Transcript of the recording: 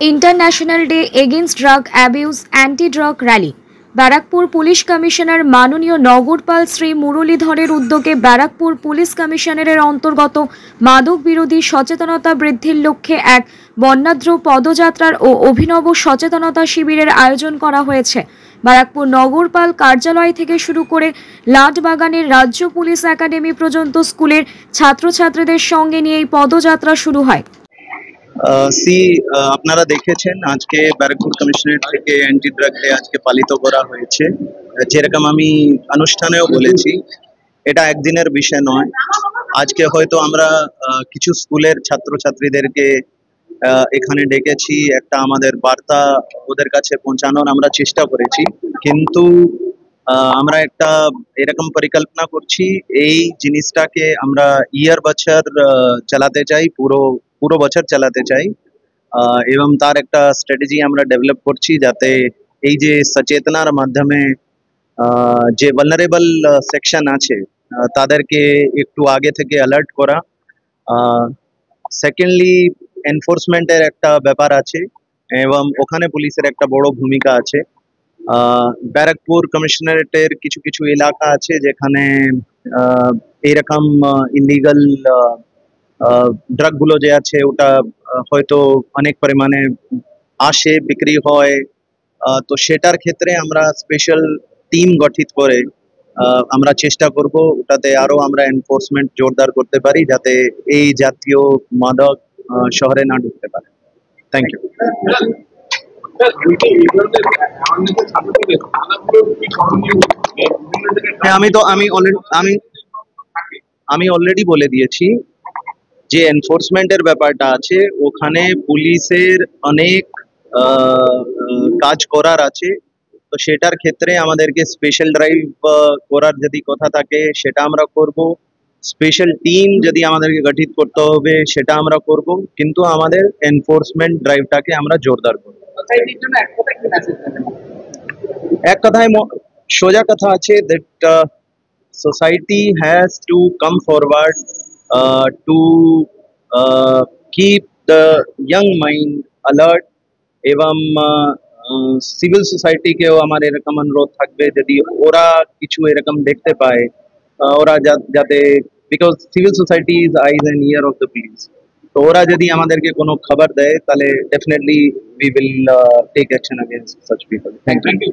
International day against drug abuse anti drug rally. Barrackpore police commissioner মাননীয় নগরপাল শ্রী মুরলীধরের উদ্যোগে Barrackpore police কমিশনারের অন্তর্গত মাদক বিরোধী সচেতনতা বৃদ্ধির লক্ষ্যে এক বর্ণাঢ্য পদযাত্রার ও অভিনব সচেতনতা শিবিরের আয়োজন করা হয়েছে। ব্যারাকপুর নগরপাল কার্যালয় থেকে শুরু করে লাটবাগানের রাজ্য পুলিশ একাডেমি পর্যন্ত স্কুলের ছাত্রছাত্রীদের সঙ্গে নিয়ে এই পদযাত্রা শুরু হয়। আপনারা দেখেছেন আজকে ব্যারাকপুর কমিশনারেট থেকে অ্যান্টি ড্রাগ ডে আজকে পালিত করা হয়েছে। যেরকম আমি অনুষ্ঠানেও বলেছি, এটা একদিনের বিষয় নয়। আজকে হয়তো আমরা কিছু স্কুলের ছাত্রছাত্রীদেরকে এখানে ডেকেছি, একটা আমাদের বার্তা ওদের কাছে পৌঁছানোর আমরা চেষ্টা করেছি, কিন্তু আমরা একটা এরকম পরিকল্পনা করছি, এই জিনিসটাকে আমরা ইয়ার বছর চালাতে চাই, পুরো বছর চালাতে চাই এবং তার একটা স্ট্র্যাটেজি আমরা ডেভেলপ করছি, যাতে এই যে সচেতনার মাধ্যমে যে ভালনারেবল সেকশন আছে তাদেরকে একটু আগে থেকে অ্যালার্ট করা। সেকেন্ডলি, এনফোর্সমেন্টের একটা ব্যাপার আছে এবং ওখানে পুলিশের একটা বড় ভূমিকা আছে। ব্যারাকপুর কমিশনারেটের কিছু কিছু এলাকা আছে যেখানে এরকম ইলিগাল ড্রাগ গুলো যে আছে ওটা হয়তো অনেক পরিমাণে আসে, বিক্রি হয়। তো সেটার ক্ষেত্রে আমরা স্পেশাল টিম গঠিত করে আমরা চেষ্টা করব ওটাতে আরো আমরা এনফোর্সমেন্ট জোরদার করতে পারি, যাতে এই জাতীয় মাদক শহরে না ঢুকতে পারে। Thank you. আমি অলরেডি বলে দিয়েছি যে এনফোর্সমেন্টের ব্যাপারটা আছে, ওখানে পুলিশের অনেক কাজ করার আছে। তো সেটার ক্ষেত্রে আমাদেরকে স্পেশাল ড্রাইভ করার যদি কথা থাকে সেটা আমরা করব, স্পেশাল টিম যদি আমাদেরকে গঠিত করতে হবে সেটা আমরা করব, কিন্তু আমাদের এনফোর্সমেন্ট ড্রাইভটাকে আমরা জোরদার করব। এক কথায় সোজা কথা আছে, that society has to come forward to keep the young mind alert এবং সিভিল সোসাইটিকেও আমার এরকম অনুরোধ থাকবে, যদি ওরা কিছু এরকম দেখতে পায় ওরা যাতে, because civil society is eyes and ear of the police, তো ওরা যদি আমাদেরকে কোনো খবর দেয় তাহলে definitely we will take action against such people. Thank you.